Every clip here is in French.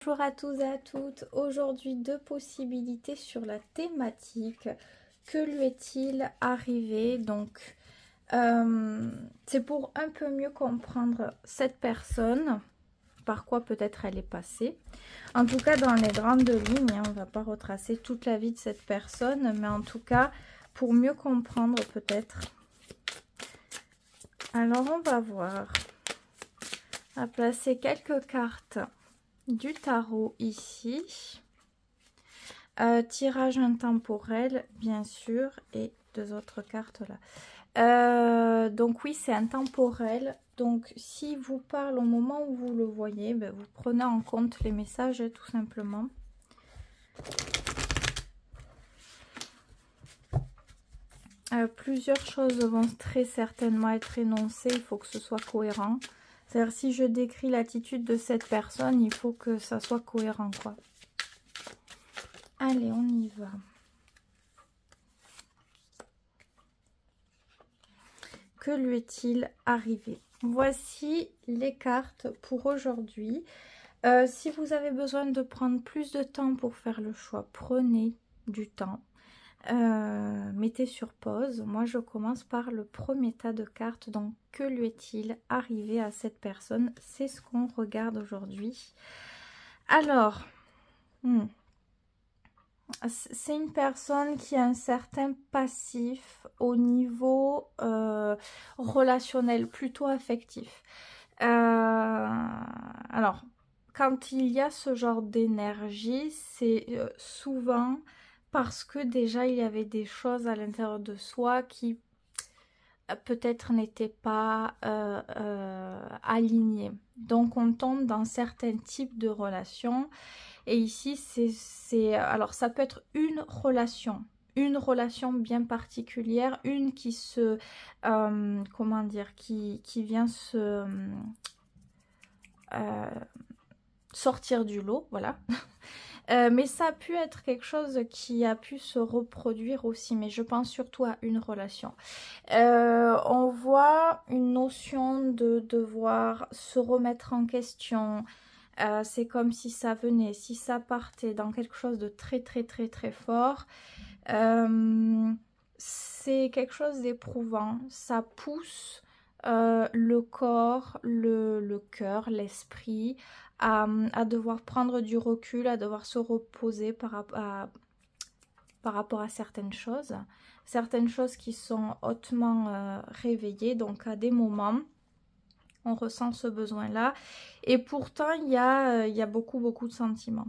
Bonjour à tous et à toutes, aujourd'hui deux possibilités sur la thématique. Que lui est-il arrivé? Donc c'est pour un peu mieux comprendre cette personne, par quoi peut-être elle est passée. En tout cas dans les grandes lignes, on ne va pas retracer toute la vie de cette personne, mais en tout cas pour mieux comprendre peut-être. Alors on va voir, on va placer quelques cartes du tarot ici, tirage intemporel bien sûr, et deux autres cartes là. Donc oui, c'est intemporel, donc si vous parle au moment où vous le voyez, ben, vous prenez en compte les messages tout simplement. Plusieurs choses vont très certainement être énoncées, il faut que ce soit cohérent. C'est-à-dire, si je décris l'attitude de cette personne, il faut que ça soit cohérent, quoi. Allez, on y va. Que lui est-il arrivé? Voici les cartes pour aujourd'hui. Si vous avez besoin de prendre plus de temps pour faire le choix, prenez du temps. Mettez sur pause. Moi je commence par le premier tas de cartes. Donc que lui est-il arrivé à cette personne? C'est ce qu'on regarde aujourd'hui. Alors c'est une personne qui a un certain passif au niveau relationnel, plutôt affectif. Alors quand il y a ce genre d'énergie, c'est souvent parce que déjà il y avait des choses à l'intérieur de soi qui peut-être n'étaient pas alignées. Donc on tombe dans certains types de relations. Et ici, alors ça peut être une relation bien particulière, une qui se, comment dire, qui vient se sortir du lot, voilà. Mais ça a pu être quelque chose qui a pu se reproduire aussi, mais je pense surtout à une relation. On voit une notion de devoir se remettre en question. C'est comme si ça venait, si ça partait dans quelque chose de très fort. C'est quelque chose d'éprouvant. Ça pousse le corps, le cœur, l'esprit à devoir prendre du recul, à devoir se reposer par rapport à certaines choses qui sont hautement réveillées. Donc à des moments on ressent ce besoin-là. Et pourtant, il y a beaucoup de sentiments.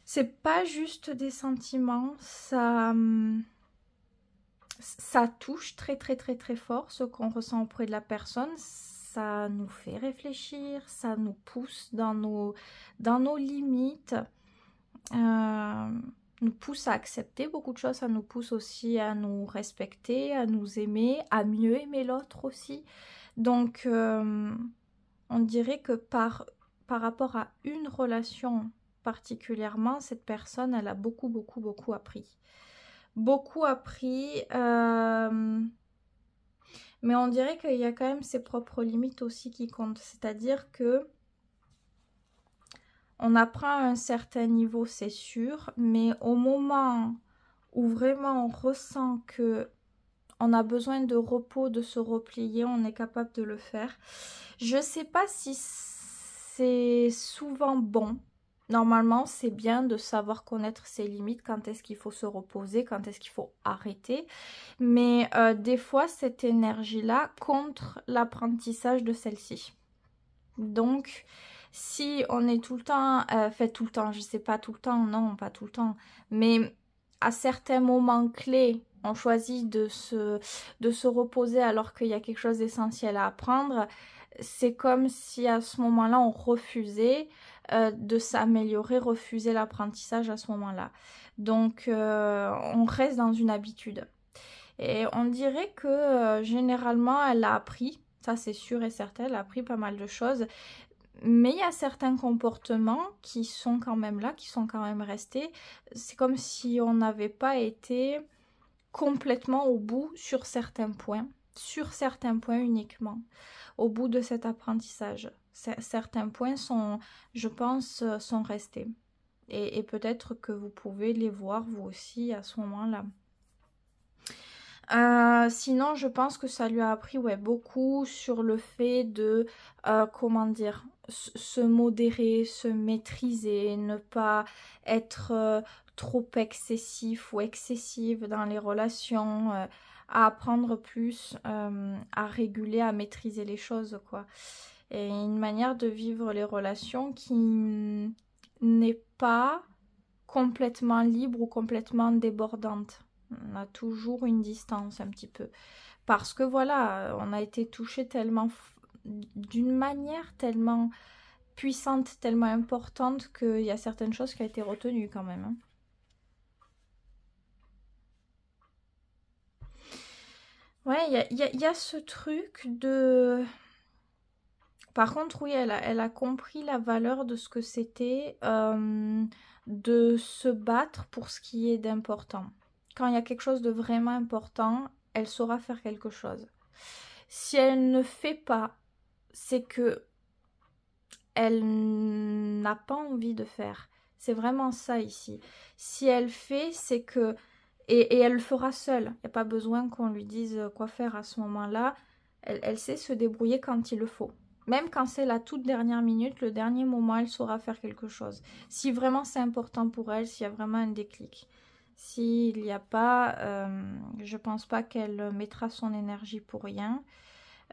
C'est pas juste des sentiments, ça touche très fort ce qu'on ressent auprès de la personne. Ça nous fait réfléchir, ça nous pousse dans nos limites. Nous pousse à accepter beaucoup de choses, ça nous pousse aussi à nous respecter, à nous aimer, à mieux aimer l'autre aussi. Donc on dirait que par rapport à une relation particulièrement, cette personne, elle a beaucoup appris. Beaucoup appris, mais on dirait qu'il y a quand même ses propres limites aussi qui comptent. C'est-à-dire que on apprend à un certain niveau, c'est sûr, mais au moment où vraiment on ressent que on a besoin de repos, de se replier, on est capable de le faire. Je ne sais pas si c'est souvent bon. Normalement, c'est bien de savoir connaître ses limites, quand est-ce qu'il faut se reposer, quand est-ce qu'il faut arrêter. Mais des fois, cette énergie-là contre l'apprentissage de celle-ci. Donc, si on est tout le temps, tout le temps, je sais pas tout le temps, non, pas tout le temps, mais à certains moments clés, on choisit de se reposer alors qu'il y a quelque chose d'essentiel à apprendre. C'est comme si à ce moment-là, on refusait de s'améliorer, refusait l'apprentissage à ce moment-là. Donc, on reste dans une habitude. Et on dirait que généralement, elle a appris. Ça, c'est sûr et certain, elle a appris pas mal de choses. Mais il y a certains comportements qui sont quand même là, qui sont quand même restés. C'est comme si on n'avait pas été complètement au bout sur certains points uniquement, au bout de cet apprentissage. Certains points sont, je pense, sont restés. Et peut-être que vous pouvez les voir vous aussi à ce moment-là. Sinon, je pense que ça lui a appris beaucoup sur le fait de, comment dire, se modérer, se maîtriser, ne pas être trop excessif ou excessive dans les relations, à apprendre plus, à réguler, à maîtriser les choses, quoi. Et une manière de vivre les relations qui n'est pas complètement libre ou complètement débordante. On a toujours une distance un petit peu. Parce que voilà, on a été touché tellement, d'une manière tellement puissante, tellement importante qu'il y a certaines choses qui ont été retenues quand même. Hein. Ouais, il y a ce truc de... Par contre, oui, elle a compris la valeur de ce que c'était de se battre pour ce qui est d'important. Quand il y a quelque chose de vraiment important, elle saura faire quelque chose. Si elle ne fait pas, c'est que elle n'a pas envie de faire. C'est vraiment ça ici. Si elle fait, c'est que... Et elle le fera seule. Il n'y a pas besoin qu'on lui dise quoi faire à ce moment-là. Elle sait se débrouiller quand il le faut. Même quand c'est la toute dernière minute, le dernier moment, elle saura faire quelque chose. Si vraiment c'est important pour elle, s'il y a vraiment un déclic. S'il n'y a pas, je pense pas qu'elle mettra son énergie pour rien.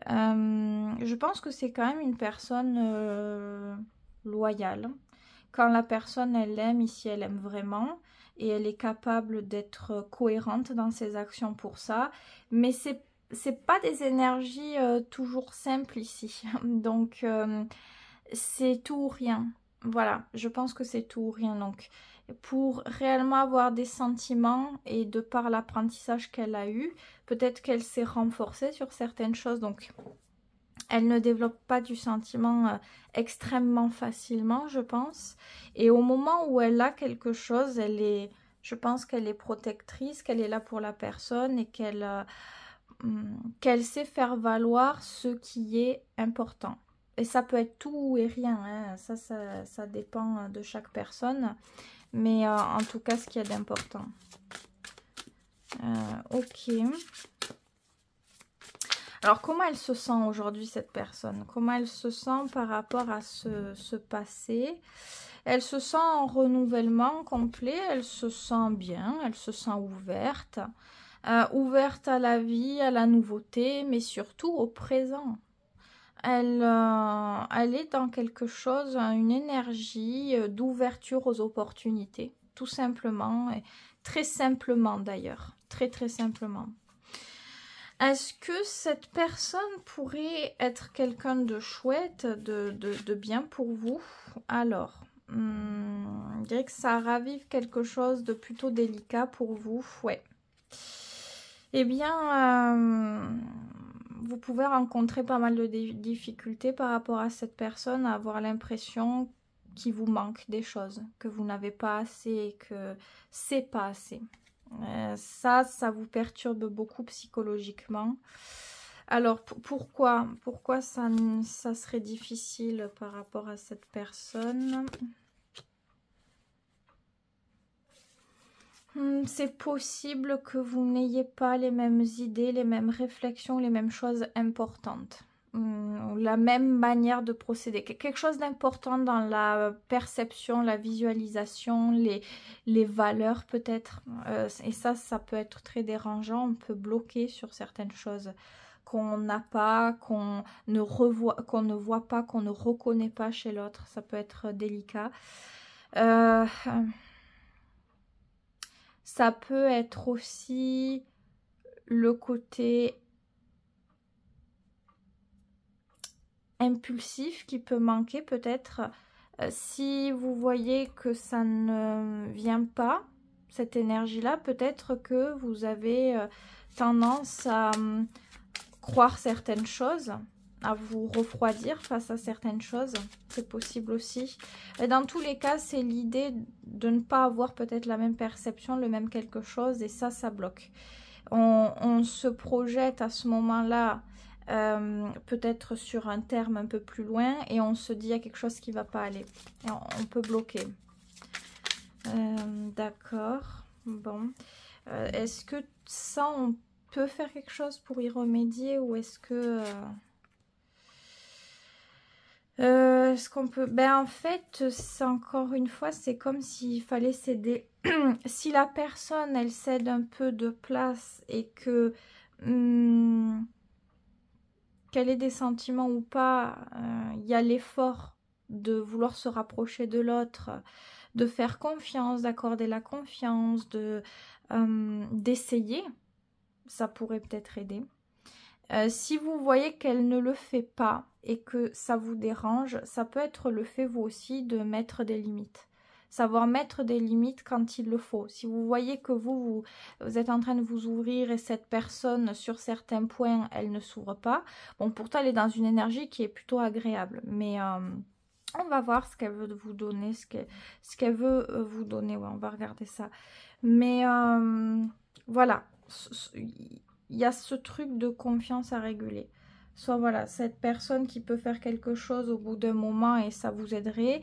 Je pense que c'est quand même une personne loyale. Quand la personne, elle l'aime, ici, elle aime vraiment. Et elle est capable d'être cohérente dans ses actions pour ça. Mais c'est pas des énergies toujours simples ici. Donc, c'est tout ou rien. Voilà, je pense que c'est tout ou rien. Donc, pour réellement avoir des sentiments et de par l'apprentissage qu'elle a eu, peut-être qu'elle s'est renforcée sur certaines choses. Donc, elle ne développe pas du sentiment extrêmement facilement, je pense. Et au moment où elle a quelque chose, je pense qu'elle est protectrice, qu'elle est là pour la personne et qu'elle sait faire valoir ce qui est important. Et ça peut être tout et rien, hein. Ça dépend de chaque personne. Mais en tout cas, ce qu'il y a d'important. Ok. Alors, comment elle se sent aujourd'hui, cette personne? Comment elle se sent par rapport à ce passé? Elle se sent en renouvellement complet, elle se sent bien, elle se sent ouverte. Ouverte à la vie, à la nouveauté, mais surtout au présent. Elle est dans quelque chose, une énergie d'ouverture aux opportunités, tout simplement, et très simplement d'ailleurs, très très simplement. Est-ce que cette personne pourrait être quelqu'un de chouette, de bien pour vous? Alors, je dirais que ça ravive quelque chose de plutôt délicat pour vous, ouais. Eh bien, vous pouvez rencontrer pas mal de difficultés par rapport à cette personne, à avoir l'impression qu'il vous manque des choses, que vous n'avez pas assez, que c'est pas assez. Ça vous perturbe beaucoup psychologiquement. Alors, pourquoi ça serait difficile par rapport à cette personne? C'est possible que vous n'ayez pas les mêmes idées, les mêmes réflexions, les mêmes choses importantes. La même manière de procéder. Quelque chose d'important dans la perception, la visualisation, les valeurs peut-être. Et ça peut être très dérangeant. On peut bloquer sur certaines choses qu'on n'a pas, qu'on ne voit pas, qu'on ne reconnaît pas chez l'autre. Ça peut être délicat. Ça peut être aussi le côté impulsif qui peut manquer peut-être. Si vous voyez que ça ne vient pas, cette énergie-là, peut-être que vous avez tendance à croire certaines choses, à vous refroidir face à certaines choses. C'est possible aussi. Et dans tous les cas, c'est l'idée de ne pas avoir peut-être la même perception, le même quelque chose, et ça bloque. On se projette à ce moment-là peut-être sur un terme un peu plus loin, et on se dit il y a quelque chose qui ne va pas aller. Et on peut bloquer. D'accord. Bon. Est-ce que ça, on peut faire quelque chose pour y remédier, ou est-ce que... est-ce qu'on peut... Ben en fait, c'est encore une fois, c'est comme s'il fallait céder. Si la personne, elle cède un peu de place et que... qu'elle ait des sentiments ou pas, il y a l'effort de vouloir se rapprocher de l'autre, de faire confiance, d'accorder la confiance, d'essayer. Ça pourrait peut-être aider. Si vous voyez qu'elle ne le fait pas et que ça vous dérange, ça peut être le fait vous aussi de mettre des limites. Savoir mettre des limites quand il le faut. Si vous voyez que vous êtes en train de vous ouvrir et cette personne, sur certains points, elle ne s'ouvre pas. Bon, pourtant, elle est dans une énergie qui est plutôt agréable. Mais on va voir ce qu'elle veut vous donner, ce qu'elle veut vous donner. Ouais, on va regarder ça. Mais voilà. Il y a ce truc de confiance à réguler. Soit voilà, cette personne qui peut faire quelque chose au bout d'un moment et ça vous aiderait.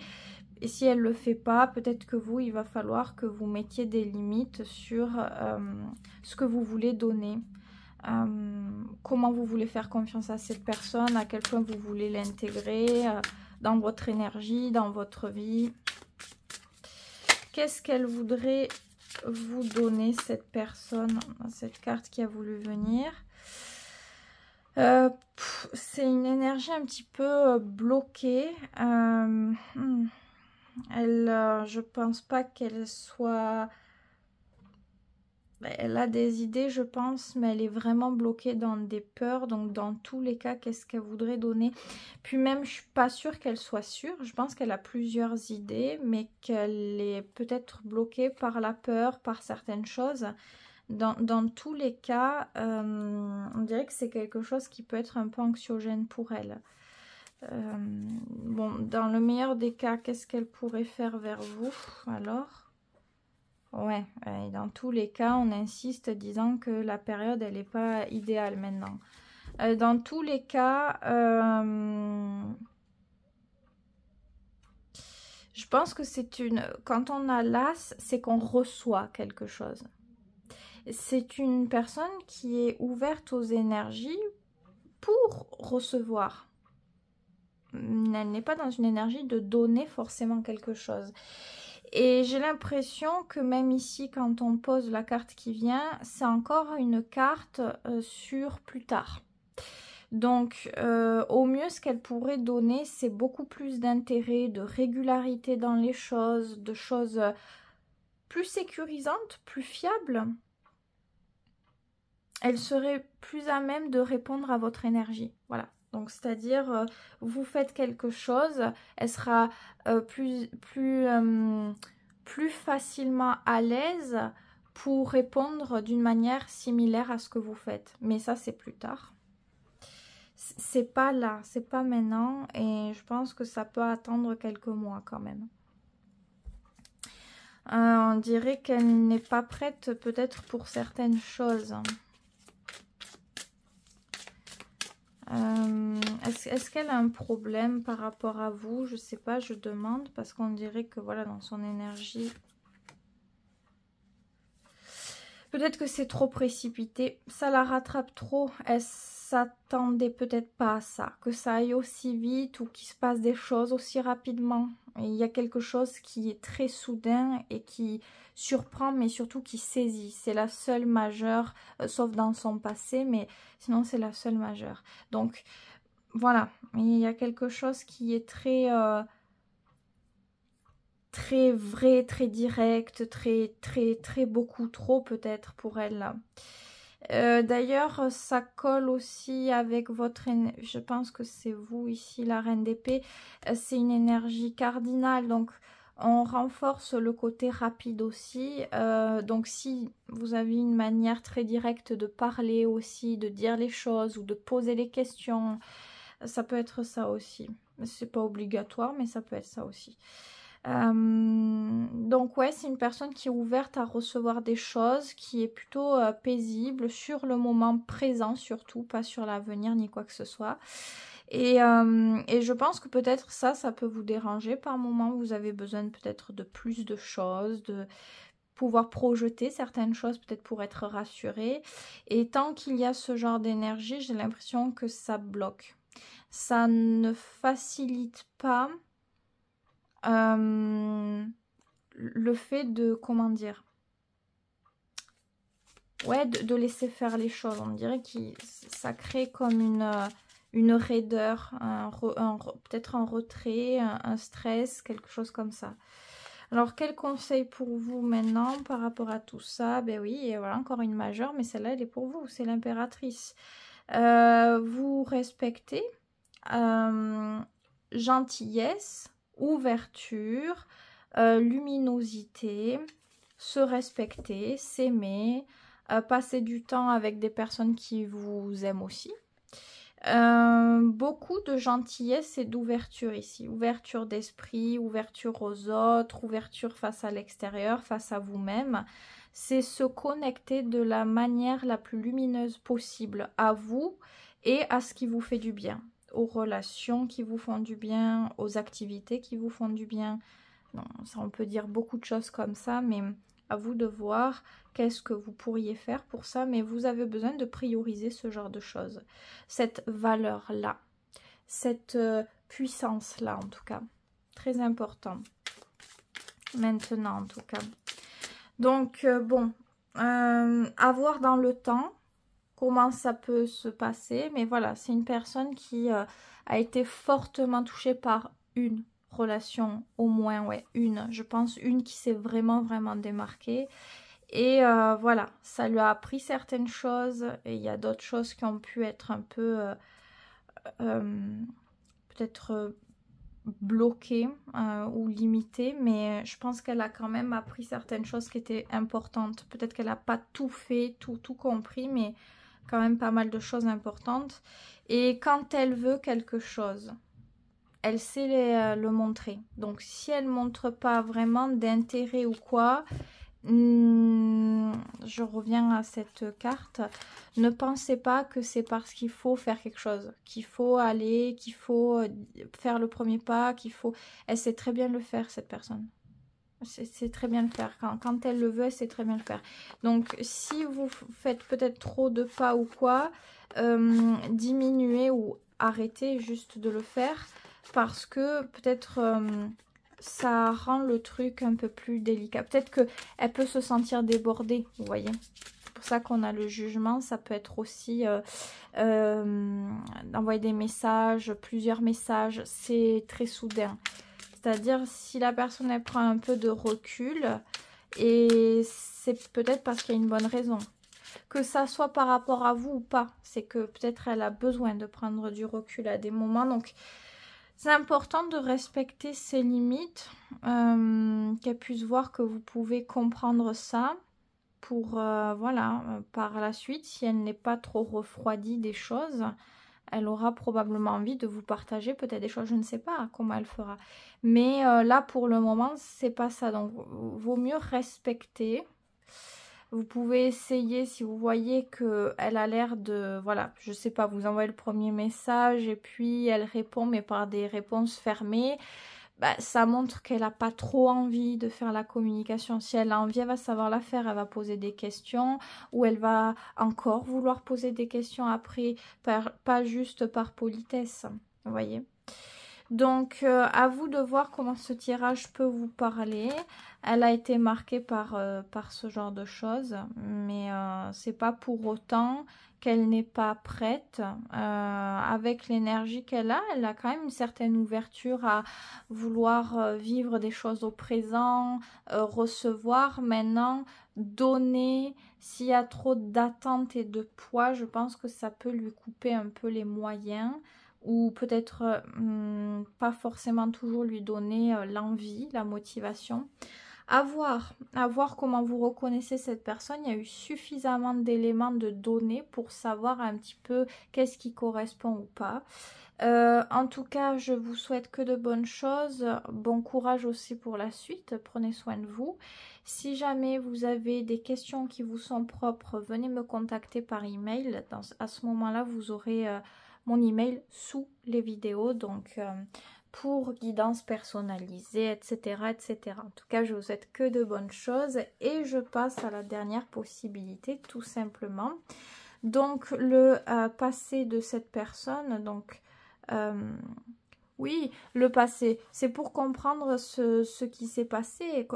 Et si elle ne le fait pas, peut-être que vous, il va falloir que vous mettiez des limites sur ce que vous voulez donner. Comment vous voulez faire confiance à cette personne, à quel point vous voulez l'intégrer dans votre énergie, dans votre vie. Qu'est-ce qu'elle voudrait vous donner, cette personne, cette carte qui a voulu venir? C'est une énergie un petit peu bloquée. Je pense pas qu'elle soit... Elle a des idées, je pense, mais elle est vraiment bloquée dans des peurs. Donc, dans tous les cas, qu'est-ce qu'elle voudrait donner? Puis même, je suis pas sûre qu'elle soit sûre. Je pense qu'elle a plusieurs idées, mais qu'elle est peut-être bloquée par la peur, par certaines choses. Dans tous les cas, on dirait que c'est quelque chose qui peut être un peu anxiogène pour elle. Bon, dans le meilleur des cas, qu'est-ce qu'elle pourrait faire vers vous, alors? Ouais, dans tous les cas, on insiste disant que la période, elle n'est pas idéale maintenant. Dans tous les cas, je pense que c'est une... Quand on a l'as, c'est qu'on reçoit quelque chose. C'est une personne qui est ouverte aux énergies pour recevoir. Elle n'est pas dans une énergie de donner forcément quelque chose. Et j'ai l'impression que même ici, quand on pose la carte qui vient, c'est encore une carte sur plus tard. Donc, au mieux, ce qu'elle pourrait donner, c'est beaucoup plus d'intérêt, de régularité dans les choses, de choses plus sécurisantes, plus fiables. Elle serait plus à même de répondre à votre énergie. Voilà. Donc, c'est-à-dire, vous faites quelque chose, elle sera plus facilement à l'aise pour répondre d'une manière similaire à ce que vous faites. Mais ça, c'est plus tard. C'est pas là, c'est pas maintenant. Et je pense que ça peut attendre quelques mois quand même. On dirait qu'elle n'est pas prête peut-être pour certaines choses. Est-ce qu'elle a un problème par rapport à vous? Je sais pas, je demande, parce qu'on dirait que voilà, dans son énergie, peut-être que c'est trop précipité, ça la rattrape trop. Elle s'attendait peut-être pas à ça, que ça aille aussi vite ou qu'il se passe des choses aussi rapidement. Et il y a quelque chose qui est très soudain et qui surprend, mais surtout qui saisit. C'est la seule majeure, sauf dans son passé, mais sinon c'est la seule majeure. Donc voilà, il y a quelque chose qui est très vrai, très direct, très beaucoup trop peut-être pour elle. D'ailleurs, ça colle aussi avec votre énergie. Je pense que c'est vous ici, la reine d'épée. C'est une énergie cardinale, donc on renforce le côté rapide aussi. Donc si vous avez une manière très directe de parler aussi, de dire les choses ou de poser les questions, ça peut être ça aussi. C'est pas obligatoire, mais ça peut être ça aussi. Donc ouais, c'est une personne qui est ouverte à recevoir des choses, qui est plutôt paisible sur le moment présent surtout, pas sur l'avenir ni quoi que ce soit. Et je pense que peut-être ça peut vous déranger par moment. Vous avez besoin peut-être de plus de choses, de pouvoir projeter certaines choses peut-être pour être rassuré. Et tant qu'il y a ce genre d'énergie, j'ai l'impression que ça bloque. Ça ne facilite pas le fait de, comment dire, ouais, de laisser faire les choses. On dirait que ça crée comme une raideur, peut-être un retrait, un stress, quelque chose comme ça. Alors, quel conseil pour vous maintenant par rapport à tout ça? Ben oui, et voilà, encore une majeure, mais celle-là, elle est pour vous, c'est l'impératrice. Vous respectez, gentillesse, ouverture, luminosité, se respecter, s'aimer, passer du temps avec des personnes qui vous aiment aussi. Beaucoup de gentillesse et d'ouverture ici. Ouverture d'esprit, ouverture aux autres, ouverture face à l'extérieur, face à vous-même. C'est se connecter de la manière la plus lumineuse possible à vous et à ce qui vous fait du bien. Aux relations qui vous font du bien, aux activités qui vous font du bien. Non, ça, on peut dire beaucoup de choses comme ça, mais à vous de voir qu'est-ce que vous pourriez faire pour ça, mais vous avez besoin de prioriser ce genre de choses. Cette valeur-là, cette puissance-là en tout cas. Très important. Maintenant en tout cas. Donc bon, à voir dans le temps comment ça peut se passer, mais voilà, c'est une personne qui a été fortement touchée par une relation, au moins, ouais, une, je pense une qui s'est vraiment démarquée. Et voilà, ça lui a appris certaines choses et il y a d'autres choses qui ont pu être un peu peut-être bloquées ou limitées, mais je pense qu'elle a quand même appris certaines choses qui étaient importantes. Peut-être qu'elle n'a pas tout fait, tout compris, mais quand même pas mal de choses importantes. Et quand elle veut quelque chose, elle sait le montrer. Donc si elle ne montre pas vraiment d'intérêt ou quoi, je reviens à cette carte. Ne pensez pas que c'est parce qu'il faut faire quelque chose, qu'il faut aller, qu'il faut faire le premier pas, qu'il faut... Elle sait très bien le faire, cette personne. C'est très bien le faire. Quand elle le veut, elle sait très bien le faire. Donc, si vous faites peut-être trop de pas ou quoi, diminuez ou arrêtez juste de le faire parce que peut-être ça rend le truc un peu plus délicat. Peut-être qu'elle peut se sentir débordée, vous voyez. C'est pour ça qu'on a le jugement. Ça peut être aussi d'envoyer des messages, plusieurs messages. C'est très soudain. C'est-à-dire, si la personne elle prend un peu de recul, et c'est peut-être parce qu'il y a une bonne raison. Que ça soit par rapport à vous ou pas, c'est que peut-être elle a besoin de prendre du recul à des moments. Donc, c'est important de respecter ses limites, qu'elle puisse voir que vous pouvez comprendre ça pour, voilà, par la suite, si elle n'est pas trop refroidie des choses, elle aura probablement envie de vous partager peut-être des choses, je ne sais pas comment elle fera. Mais là, pour le moment, c'est pas ça. Donc, vaut mieux respecter. Vous pouvez essayer, si vous voyez qu'elle a l'air de... Voilà, je sais pas, vous envoyez le premier message et puis elle répond, mais par des réponses fermées. Bah, ça montre qu'elle n'a pas trop envie de faire la communication. Si elle a envie, elle va savoir la faire. Elle va poser des questions ou elle va encore vouloir poser des questions après, pas juste par politesse. Vous voyez? Donc, à vous de voir comment ce tirage peut vous parler. Elle a été marquée par ce genre de choses, mais c'est pas pour autant qu'elle n'est pas prête. Avec l'énergie qu'elle a quand même une certaine ouverture à vouloir vivre des choses au présent, recevoir maintenant, donner. S'il y a trop d'attentes et de poids, je pense que ça peut lui couper un peu les moyens ou peut-être pas forcément toujours lui donner l'envie, la motivation. À voir comment vous reconnaissez cette personne. Il y a eu suffisamment d'éléments de données pour savoir un petit peu qu'est-ce qui correspond ou pas. En tout cas, je vous souhaite que de bonnes choses. Bon courage aussi pour la suite. Prenez soin de vous. Si jamais vous avez des questions qui vous sont propres, venez me contacter par email. À ce moment-là, vous aurez mon email sous les vidéos. Donc, pour guidance personnalisée, etc., etc. En tout cas, je vous souhaite que de bonnes choses. Et je passe à la dernière possibilité, tout simplement. Donc, le passé de cette personne, donc... oui, le passé, c'est pour comprendre ce qui s'est passé,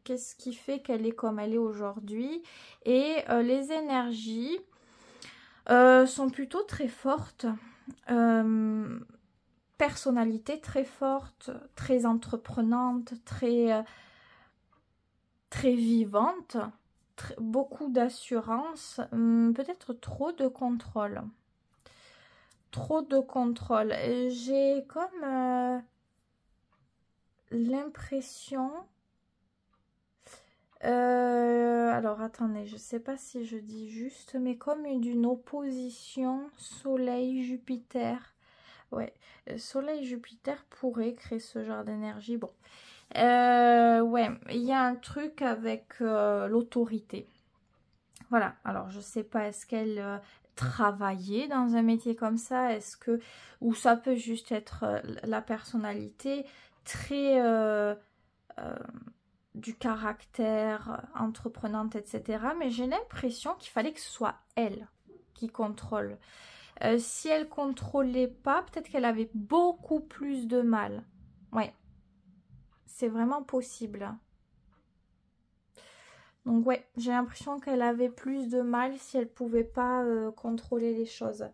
qu'est-ce qui fait qu'elle est comme elle est aujourd'hui. Et les énergies sont plutôt très fortes, personnalité très forte, très entreprenante, très vivante, beaucoup d'assurance, peut-être trop de contrôle. Trop de contrôle. J'ai comme l'impression... alors attendez, je sais pas si je dis juste, mais comme d'une opposition Soleil-Jupiter. Ouais, Soleil-Jupiter pourrait créer ce genre d'énergie. Bon, ouais, il y a un truc avec l'autorité. Voilà, alors je sais pas, est-ce qu'elle travailler dans un métier comme ça, est-ce que, ou ça peut juste être la personnalité très du caractère entreprenante, etc. Mais j'ai l'impression qu'il fallait que ce soit elle qui contrôle. Si elle contrôlait pas, peut-être qu'elle avait beaucoup plus de mal. Ouais, c'est vraiment possible. Donc ouais, j'ai l'impression qu'elle avait plus de mal si elle pouvait pas contrôler les choses.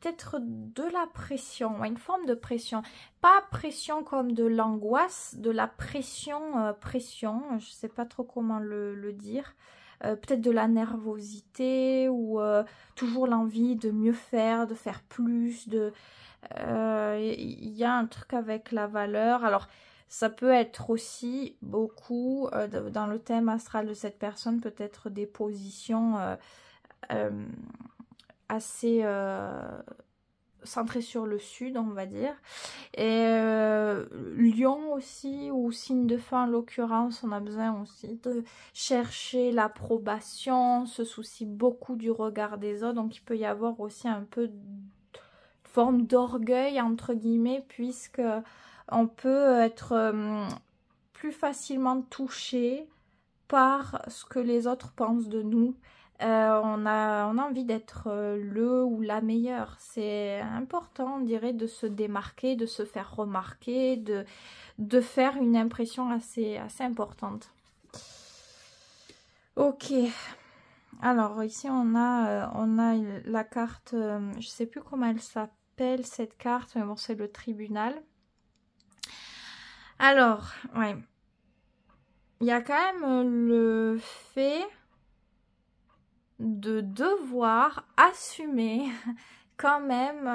Peut-être de la pression, une forme de pression. Pas pression comme de l'angoisse, de la pression, je sais pas trop comment le dire. Peut-être de la nervosité ou toujours l'envie de mieux faire, de faire plus. Il y a un truc avec la valeur. Alors, ça peut être aussi beaucoup, dans le thème astral de cette personne, peut-être des positions assez centrées sur le sud, on va dire. Et Lion aussi, ou signe de feu en l'occurrence, on a besoin aussi de chercher l'approbation, se soucie beaucoup du regard des autres, donc il peut y avoir aussi un peu de forme d'orgueil, entre guillemets, puisque on peut être plus facilement touché par ce que les autres pensent de nous. On a envie d'être le ou la meilleure. C'est important, on dirait, de se démarquer, de se faire remarquer, de faire une impression assez importante. Ok. Alors, ici, on a la carte, je sais plus comment elle s'appelle, cette carte, mais bon, c'est le tribunal. Alors, ouais. Il y a quand même le fait de devoir assumer quand même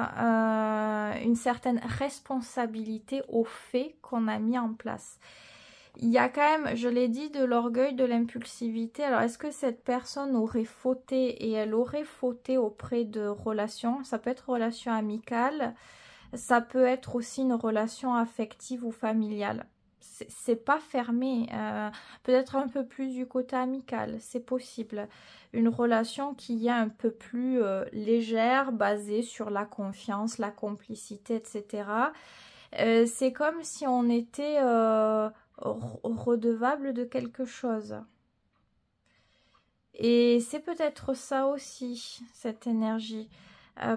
une certaine responsabilité aux faits qu'on a mis en place. Il y a quand même, je l'ai dit, de l'orgueil, de l'impulsivité. Alors, est-ce que cette personne aurait fauté, et elle aurait fauté auprès de relations? Ça peut être relation amicale, ça peut être aussi une relation affective ou familiale. C'est pas fermé, peut-être un peu plus du côté amical, c'est possible. Une relation qui est un peu plus légère, basée sur la confiance, la complicité, etc. C'est comme si on était redevable de quelque chose. Et c'est peut-être ça aussi, cette énergie.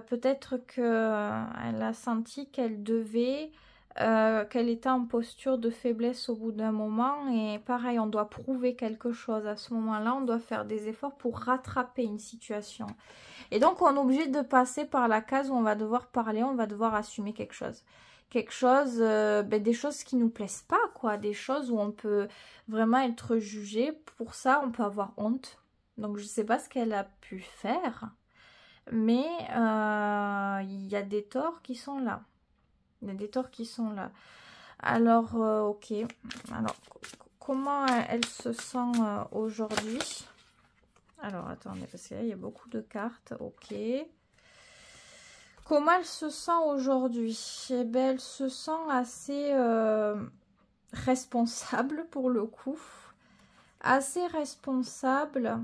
Peut-être qu'elle a senti qu'elle devait, qu'elle était en posture de faiblesse au bout d'un moment. Et pareil, on doit prouver quelque chose. À ce moment-là, on doit faire des efforts pour rattraper une situation. Et donc, on est obligé de passer par la case où on va devoir parler, on va devoir assumer quelque chose. Quelque chose, des choses qui nous plaisent pas, quoi. Des choses où on peut vraiment être jugé. Pour ça, on peut avoir honte. Donc, je sais pas ce qu'elle a pu faire. Mais il y a des torts qui sont là. Il y a des torts qui sont là. Alors, ok. Alors, comment elle se sent aujourd'hui? Alors, attendez, parce que là, il y a beaucoup de cartes. Ok. Comment elle se sent aujourd'hui? Eh bien, elle se sent assez responsable pour le coup. Assez responsable.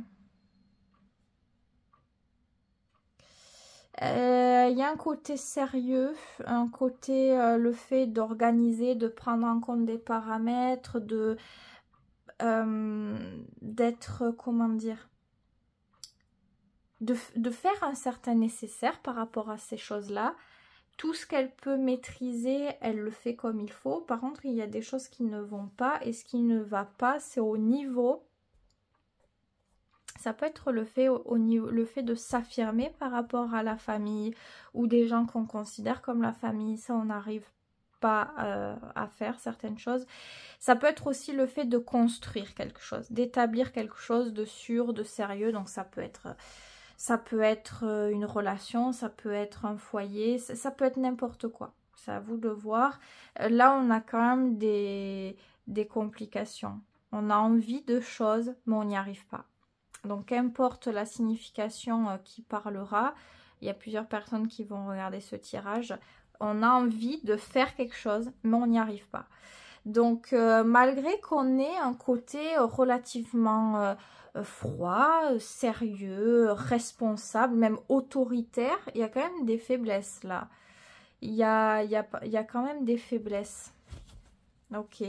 Il y a un côté sérieux, un côté le fait d'organiser, de prendre en compte des paramètres, d'être, comment dire, de faire un certain nécessaire par rapport à ces choses-là. Tout ce qu'elle peut maîtriser, elle le fait comme il faut. Par contre, il y a des choses qui ne vont pas. Et ce qui ne va pas, c'est au niveau. Ça peut être le fait, le fait de s'affirmer par rapport à la famille ou des gens qu'on considère comme la famille. Ça, on n'arrive pas à faire certaines choses. Ça peut être aussi le fait de construire quelque chose, d'établir quelque chose de sûr, de sérieux. Donc ça peut être une relation, ça peut être un foyer, ça peut être n'importe quoi. C'est à vous de voir. Là, on a quand même des complications. On a envie de choses, mais on n'y arrive pas. Donc, qu'importe la signification qui parlera, il y a plusieurs personnes qui vont regarder ce tirage. On a envie de faire quelque chose, mais on n'y arrive pas. Donc, malgré qu'on ait un côté relativement froid, sérieux, responsable, même autoritaire, il y a quand même des faiblesses là. Il y a quand même des faiblesses. Ok.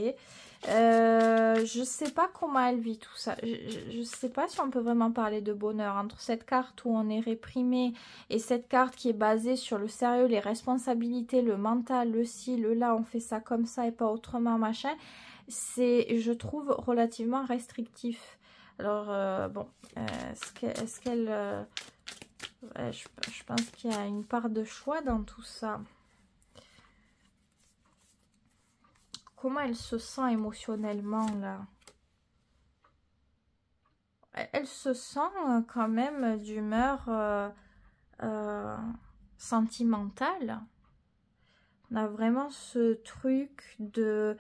Je sais pas comment elle vit tout ça. Je sais pas si on peut vraiment parler de bonheur entre cette carte où on est réprimé et cette carte qui est basée sur le sérieux, les responsabilités, le mental, le ci, le là, on fait ça comme ça et pas autrement, machin. C'est, je trouve, relativement restrictif. Alors, bon, est-ce qu'elle... ouais, je pense qu'il y a une part de choix dans tout ça. Comment elle se sent émotionnellement, là? Elle se sent quand même d'humeur sentimentale. On a vraiment ce truc de...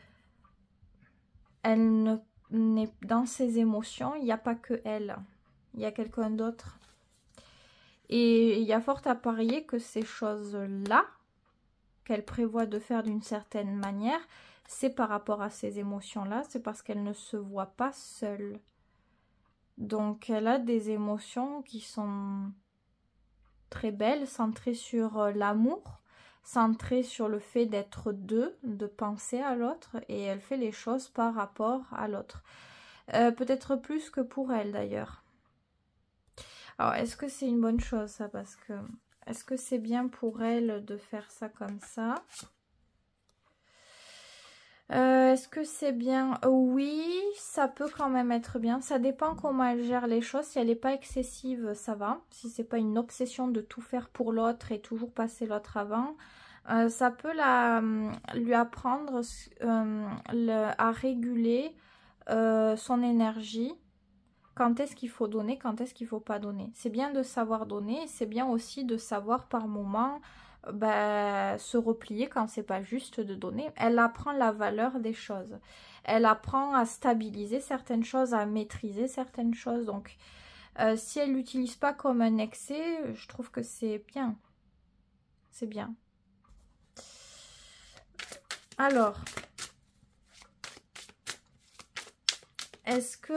Elle n'est dans ses émotions, il n'y a pas que elle. Il y a quelqu'un d'autre. Et il y a fort à parier que ces choses-là, qu'elle prévoit de faire d'une certaine manière, c'est par rapport à ces émotions-là, c'est parce qu'elle ne se voit pas seule. Donc elle a des émotions qui sont très belles, centrées sur l'amour, centrées sur le fait d'être deux, de penser à l'autre, et elle fait les choses par rapport à l'autre. Peut-être plus que pour elle d'ailleurs. Alors est-ce que c'est une bonne chose ça? Parce que est-ce que c'est bien pour elle de faire ça comme ça? Est-ce que c'est bien? Oui, ça peut quand même être bien. Ça dépend comment elle gère les choses. Si elle n'est pas excessive, ça va. Si c'est pas une obsession de tout faire pour l'autre et toujours passer l'autre avant, ça peut lui apprendre à réguler son énergie. Quand est-ce qu'il faut donner, quand est-ce qu'il ne faut pas donner. C'est bien de savoir donner, c'est bien aussi de savoir par moment se replier quand c'est pas juste de donner. Elle apprend la valeur des choses. Elle apprend à stabiliser certaines choses, à maîtriser certaines choses. Donc, si elle l'utilise pas comme un excès, je trouve que c'est bien. C'est bien. Alors... est-ce que...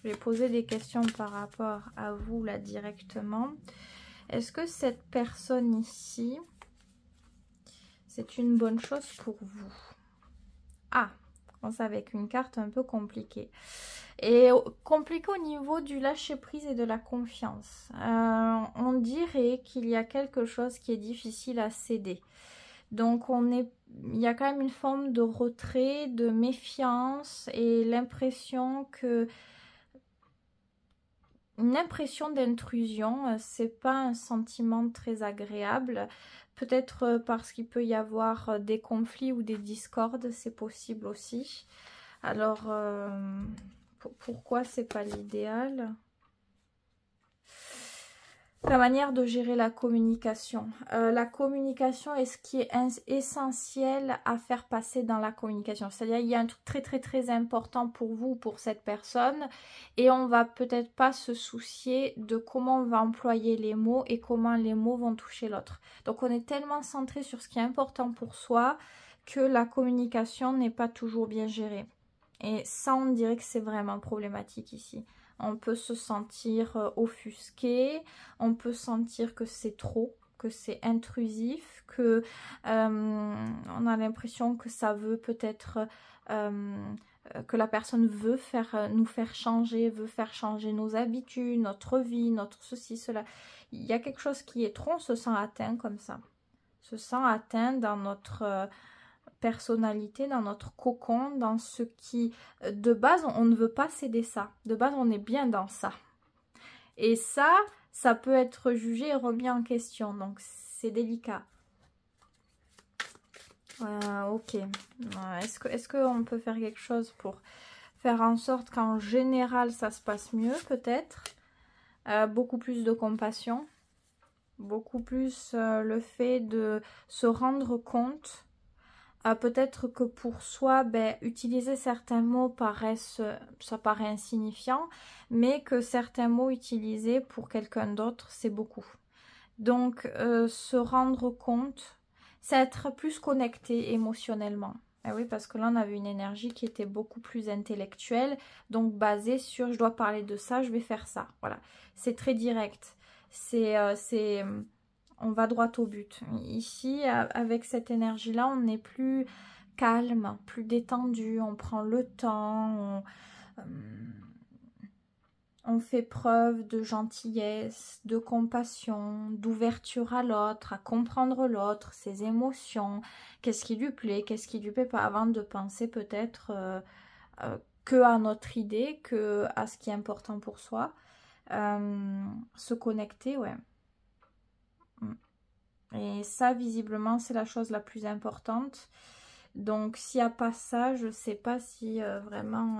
je vais poser des questions par rapport à vous là directement. Est-ce que cette personne ici, c'est une bonne chose pour vous? Ah, on commence avec une carte un peu compliquée. Et compliquée au niveau du lâcher-prise et de la confiance. On dirait qu'il y a quelque chose qui est difficile à céder. Donc il y a quand même une forme de retrait, de méfiance et l'impression que... une impression d'intrusion, c'est pas un sentiment très agréable. Peut-être parce qu'il peut y avoir des conflits ou des discordes, c'est possible aussi. Alors, pourquoi c'est pas l'idéal? La manière de gérer la communication. La communication est ce qui est essentiel à faire passer dans la communication. C'est-à-dire il y a un truc très très très important pour vous, pour cette personne, et on va peut-être pas se soucier de comment on va employer les mots et comment les mots vont toucher l'autre. Donc on est tellement centré sur ce qui est important pour soi que la communication n'est pas toujours bien gérée. Et ça, on dirait que c'est vraiment problématique ici. On peut se sentir offusqué, on peut sentir que c'est trop, que c'est intrusif, que on a l'impression que ça veut peut-être que la personne veut nous faire changer, veut faire changer nos habitudes, notre vie, notre ceci, cela. Il y a quelque chose qui est trop, on se sent atteint comme ça. On se sent atteint dans notre personnalité, dans notre cocon, dans ce qui, de base, on ne veut pas céder ça. De base, on est bien dans ça. Et ça peut être jugé et remis en question. Donc, c'est délicat. Ok. Est-ce qu'on peut faire quelque chose pour faire en sorte qu'en général, ça se passe mieux, peut-être? Beaucoup plus de compassion. Beaucoup plus le fait de se rendre compte. Peut-être que pour soi, utiliser certains mots ça paraît insignifiant, mais que certains mots utilisés pour quelqu'un d'autre, c'est beaucoup. Donc, se rendre compte, c'est être plus connecté émotionnellement. Et oui, parce que là, on avait une énergie qui était beaucoup plus intellectuelle, donc basée sur « je dois parler de ça, je vais faire ça ». Voilà, c'est très direct. On va droit au but. Ici, avec cette énergie-là, on est plus calme, plus détendu, on prend le temps, on fait preuve de gentillesse, de compassion, d'ouverture à l'autre, à comprendre l'autre, ses émotions, qu'est-ce qui lui plaît, qu'est-ce qui lui plaît pas, avant de penser peut-être que à notre idée, que à ce qui est important pour soi. Se connecter, ouais. Et ça, visiblement, c'est la chose la plus importante. Donc, s'il n'y a pas ça, je ne sais pas si vraiment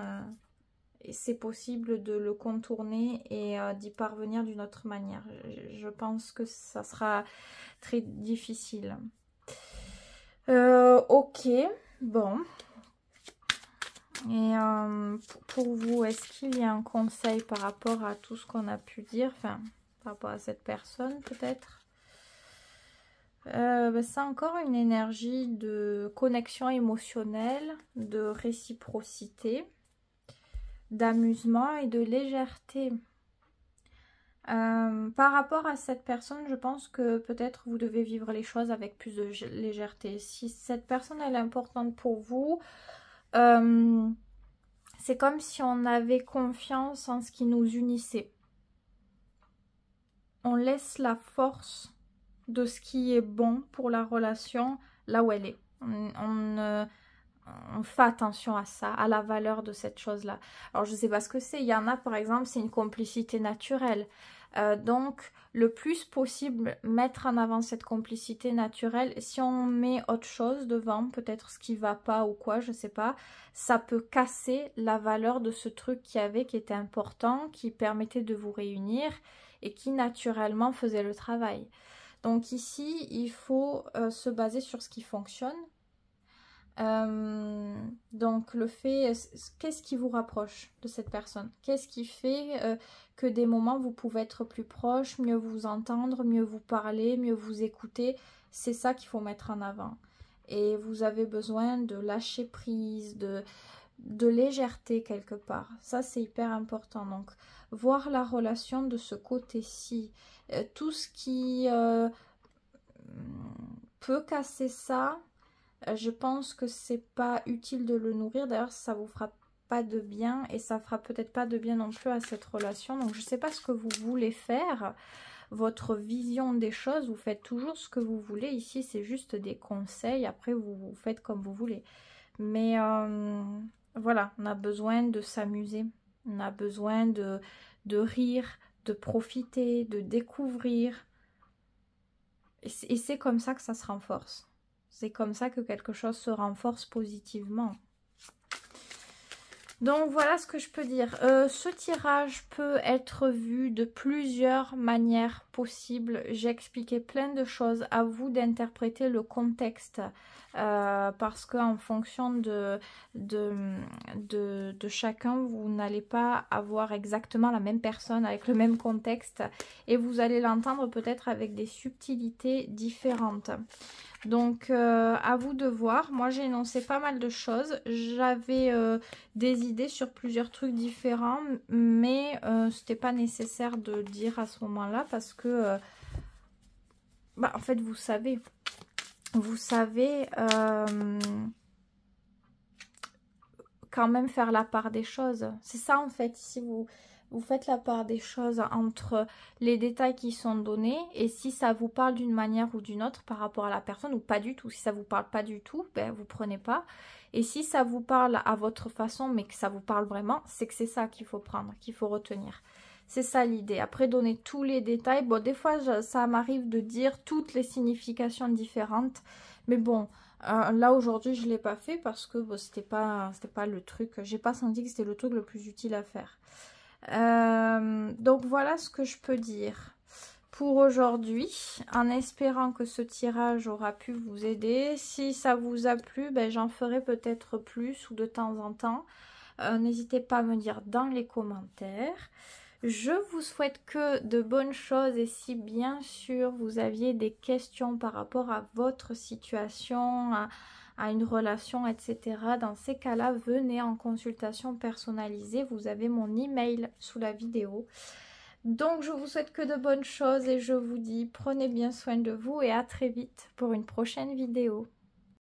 c'est possible de le contourner et d'y parvenir d'une autre manière. Je pense que ça sera très difficile. Ok, bon. Et pour vous, est-ce qu'il y a un conseil par rapport à tout ce qu'on a pu dire? Enfin, par rapport à cette personne, peut-être? C'est encore une énergie de connexion émotionnelle, de réciprocité, d'amusement et de légèreté. Par rapport à cette personne, je pense que peut-être vous devez vivre les choses avec plus de légèreté. Si cette personne elle est importante pour vous, c'est comme si on avait confiance en ce qui nous unissait. On laisse la force de ce qui est bon pour la relation là où elle est. On fait attention à ça, à la valeur de cette chose-là. Alors, je ne sais pas ce que c'est. Il y en a, par exemple, c'est une complicité naturelle. Donc, le plus possible, mettre en avant cette complicité naturelle. Si on met autre chose devant, peut-être ce qui ne va pas ou quoi, je ne sais pas, ça peut casser la valeur de ce truc qui était important, qui permettait de vous réunir et qui, naturellement, faisait le travail. Donc ici, il faut se baser sur ce qui fonctionne. Donc le fait, qu'est-ce qui vous rapproche de cette personne? Qu'est-ce qui fait que des moments vous pouvez être plus proche, mieux vous entendre, mieux vous parler, mieux vous écouter? C'est ça qu'il faut mettre en avant. Et vous avez besoin de lâcher prise, de légèreté quelque part. Ça, c'est hyper important. Donc, voir la relation de ce côté-ci. Tout ce qui peut casser ça, je pense que c'est pas utile de le nourrir. D'ailleurs, ça vous fera pas de bien et ça fera peut-être pas de bien non plus à cette relation. Donc, je sais pas ce que vous voulez faire. Votre vision des choses, vous faites toujours ce que vous voulez. Ici, c'est juste des conseils. Après, vous faites comme vous voulez. Mais voilà, on a besoin de s'amuser. On a besoin de rire, de profiter, de découvrir. Et c'est comme ça que ça se renforce. C'est comme ça que quelque chose se renforce positivement. Donc voilà ce que je peux dire. Ce tirage peut être vu de plusieurs manières possibles. J'ai expliqué plein de choses. À vous d'interpréter le contexte. Parce qu'en fonction de chacun, vous n'allez pas avoir exactement la même personne avec le même contexte. Et vous allez l'entendre peut-être avec des subtilités différentes. Donc à vous de voir. Moi j'ai énoncé pas mal de choses. J'avais des idées sur plusieurs trucs différents, mais c'était pas nécessaire de dire à ce moment-là parce que en fait vous savez quand même faire la part des choses. C'est ça en fait, si vous faites la part des choses entre les détails qui sont donnés et si ça vous parle d'une manière ou d'une autre par rapport à la personne ou pas du tout. Si ça vous parle pas du tout, ben vous prenez pas. Et si ça vous parle à votre façon mais que ça vous parle vraiment, c'est que c'est ça qu'il faut prendre, qu'il faut retenir. C'est ça l'idée. Après, donner tous les détails. Bon, des fois, ça m'arrive de dire toutes les significations différentes. Mais bon, là, aujourd'hui, je ne l'ai pas fait parce que bon, c'était pas le truc. J'ai pas senti que c'était le truc le plus utile à faire. Donc, voilà ce que je peux dire pour aujourd'hui. En espérant que ce tirage aura pu vous aider. Si ça vous a plu, ben, j'en ferai peut-être plus ou de temps en temps. N'hésitez pas à me dire dans les commentaires. Je vous souhaite que de bonnes choses et si bien sûr vous aviez des questions par rapport à votre situation, à une relation, etc. Dans ces cas-là, venez en consultation personnalisée. Vous avez mon email sous la vidéo. Donc je vous souhaite que de bonnes choses et je vous dis prenez bien soin de vous et à très vite pour une prochaine vidéo.